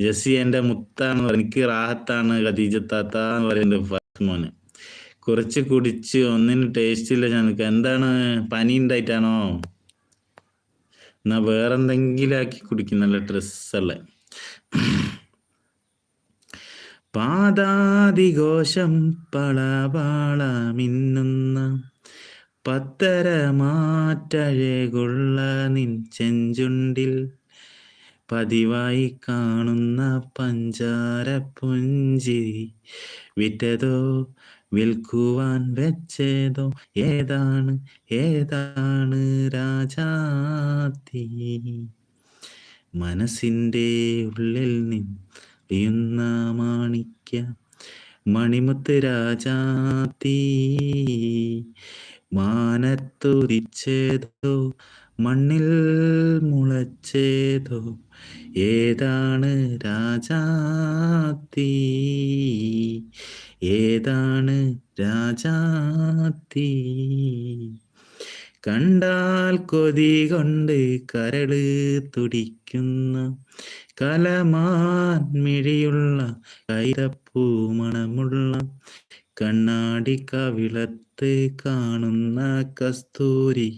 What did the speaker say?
ജസി എന്റെ മുത്താണ്, എനിക്ക് റാഹത്താണ് ഖദീജത്താത്ത എന്ന് പറയുന്നത് ഫസ്റ്റ് മോന്. കുറച്ച് കുടിച്ച് ഒന്നിനും ടേസ്റ്റ് ഇല്ല ഞങ്ങൾക്ക്. എന്താണ്, പനി ഉണ്ടായിട്ടാണോ? എന്നാ വേറെന്തെങ്കിലും ആക്കി കുടിക്കും, നല്ല ഡ്രസ്സല്ലേ. പാദാതിഘോഷം പളപാള മിന്നുന്ന പത്തരമാറ്റഴകുള്ള നിൻ ചെഞ്ചുണ്ടിൽ പതിവായി കാണുന്ന പഞ്ചാര പുഞ്ചിരി വിറ്റതോ വിൽക്കുവാൻ വെച്ചതോ ഏതാണ് ഏതാണ് രാജാത്തി? മനസ്സിൻ്റെ ഉള്ളിൽ നിന്ന മാണിക്യ മണിമുത്ത് രാജാത്തി, മാനത്തുദിച്ചതോ മണ്ണിൽ മുളച്ചതോ ഏതാണ് രാജാത്തി? ഏതാണ് രാജാത്തി? കണ്ടാൽ കൊതി കൊണ്ട് കരള് തുടിക്കുന്ന കലമാൻ മിഴിയുള്ള കൈതപ്പൂ മണമുള്ള കണ്ണാടി കവിളത്ത് കാണുന്ന കസ്തൂരി